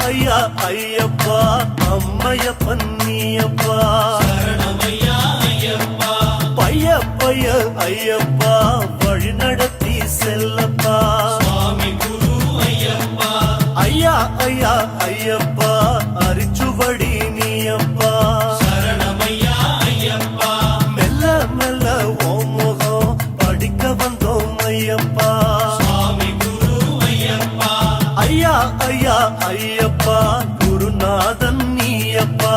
ஐயா ஐயப்பா அம்மையப்பன் நீயப்பா பைய பைய ஐயப்பா வழி நடத்தி செல்லப்பா ஐயா ஐயா ஐயப்பா அரிச்சுவடி நீயப்பா மெல்ல மெல்ல ஓம் முகம் படிக்க வந்தோம் ஐயப்பா ஐயா ஐயா ஐயப்பா குருநாதன் நீயப்பா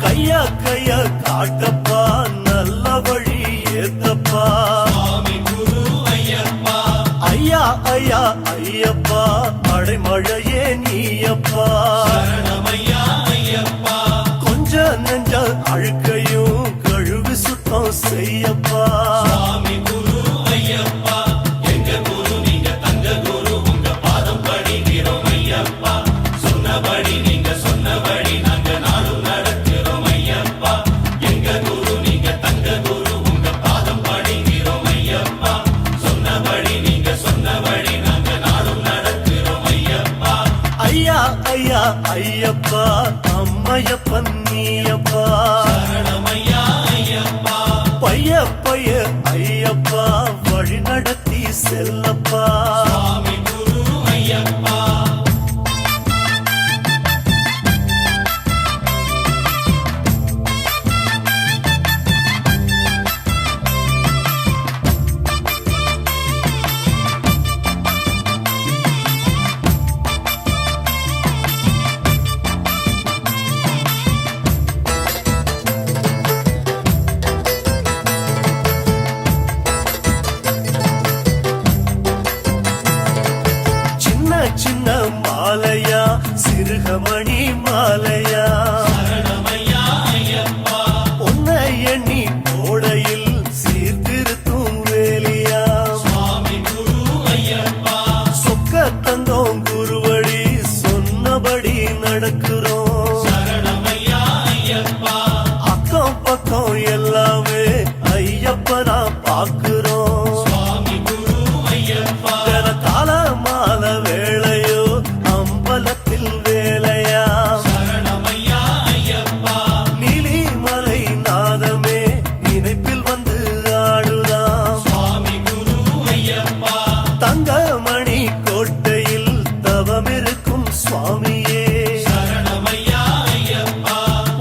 கையா கைய காட்டப்பா நல்ல வழி ஏத்தப்பா ஐயா ஐயா ஐயப்பா அடைமழையே நீயப்பா கொஞ்ச நெஞ்ச அழுக்கையும் கழுவி சுத்தம் செய்யப்பா ஐயா ஐயா ஐயப்பா அம்மையப்பன் நீயப்பா பைய பைய ஐயப்பா வழி நடத்தி செல்லப்பா சின்ன மாலையா சிறுகமணி மாலையா உன்னை எண்ணி கோடையில் சீர்திருத்தும் வேலியா சொக்க தந்தோம் குருவடி சொன்னபடி நடக்கிறோம் அக்கம் பக்கம் எல்லாமே ஐயப்பனா பாக்குறோம் கால மால வேளையோ அம்பலத்தில் வேலையா நீலிமலை நாதமே நினைப்பில் வந்து ஆடுதாம் தங்கமணி கோட்டையில் தவமிருக்கும் சுவாமியே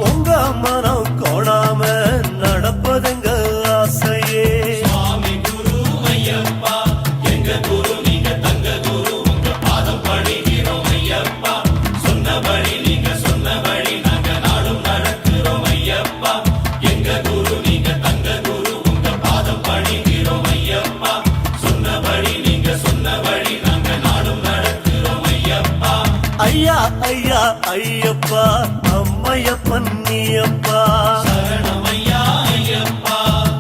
உங்க மனம் கோணாம நடப்பதுங்க ஆசையே ஐயா ஐயா ஐயப்பா அம்மையப்பன் நீயப்பா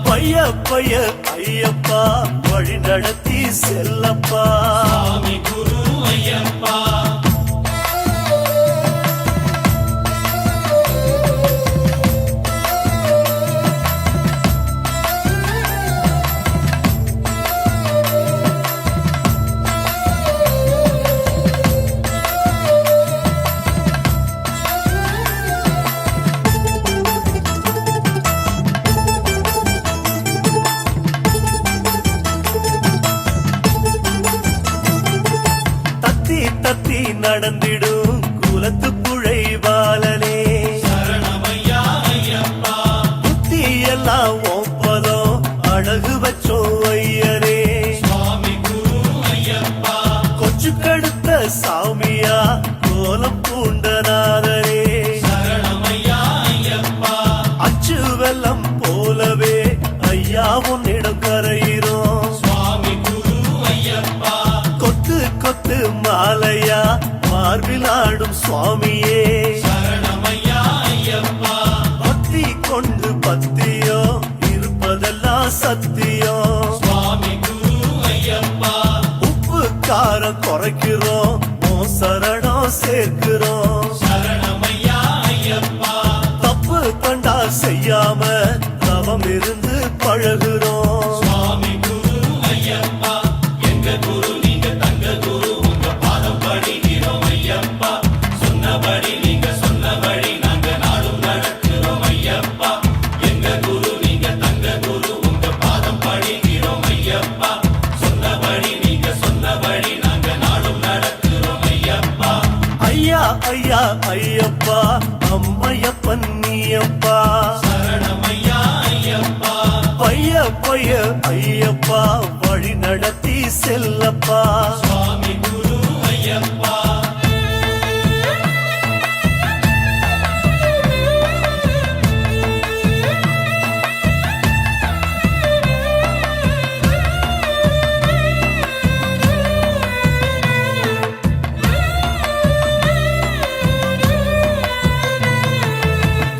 பைய பைய ஐயப்பா வழி நடத்தி செல்லப்பா தத்தி நடந்திடும் குலத்து புழை பாலனே புத்தி எல்லாம் ஒப்பதம் அழகு வச்சோ ஐயரே கொச்சு கடுத்த சாமியா கோலம் பூண்டநாதரே அச்சு வெள்ளம் போலவே ஐயா உன்னிடம் கரையிறோம் கொத்து மாலையா மார்பில் ஆடும் சுவாமியே பக்தி கொண்டு பத்தியோ இருப்பதெல்லாம் சத்தியோ உப்பு காரம் குறைக்கிறோம் சரணம் சேர்க்கிறோம் தப்பு கண்டா செய்யாம தவம் இருந்து பழகுறோம் சுவாமி குரு ஐயப்பா எங்க குரு நீங்க தங்க குரு உங்க பாதம் படி ஐயா ஐயப்பா அம்மையப்பன் நீயப்பா சரணமையா ஐயப்பா பைய பைய ஐயப்பா வழி நடத்தி செல்லப்பா சுவாமி குரு ஐயப்பா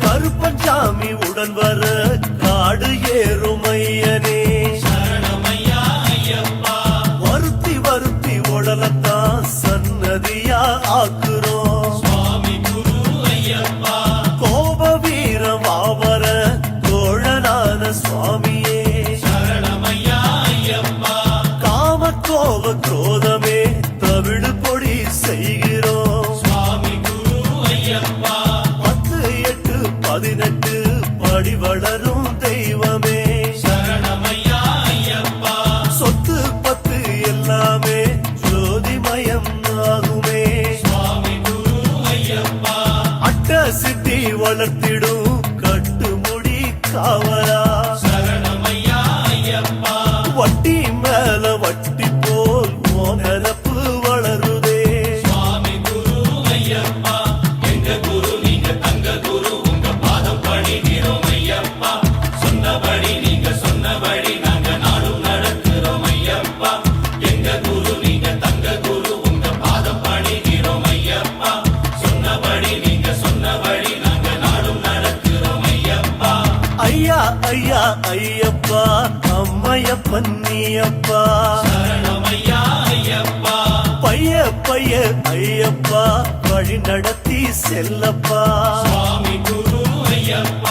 கருப்பஞ்சாமி உடன் வர காடு ஏறும் ஐயனே சரணமையா ஐயப்பா வருத்தி வருத்தி உடலத்தான் சன்னதியா ஆக்குறோம் சுவாமி குரு ஐயப்பா கோப வீரம் ஆவர தோழனான சுவாமியே சரணமையா ஐயப்பா காம கோப குரோதமே தவிடு பொடி செய்கிறோம் சுவாமி குரு ஐயப்பா 10, 8, 18 படி வளரும் தெய்வமே சரணமையா ஐயப்பா சொத்து பத்து எல்லாமே ஜோதிமயம் ஆகுமே சுவாமி குரு ஐயப்பா அட்ட சித்தி வளர்த்திடும் கட்டுமுடி காவலா சரணமையா ஐயப்பா வட்டி மேல வட்டி போல் மோனரப்பு வளருதே சுவாமி குரு ஐயப்பா எங்க குரு நீங்க தங்க குரு உங்க பாதம் பணிகிறோம் ஐயப்பா சொன்னபடி நீங்க சொன்னபடி நாங்க நாடும் நடக்கிறோம் ஐயப்பா எங்க குரு நீங்க தங்க குரு உங்க பாதம் பணிகிறோம் ஐயப்பா சொன்னபடி நீங்க சொன்னபடி நாங்க நாடும் நடக்கிறோம் ஐயப்பா ஐயா ஐயா ஐயப்பா அம்மையப்பன் நீயப்பா சரணமையா ஐயப்பா பைய பைய ஐயப்பா வழி நடத்தி செல்லப்பா சுவாமி குரு ஐயப்பா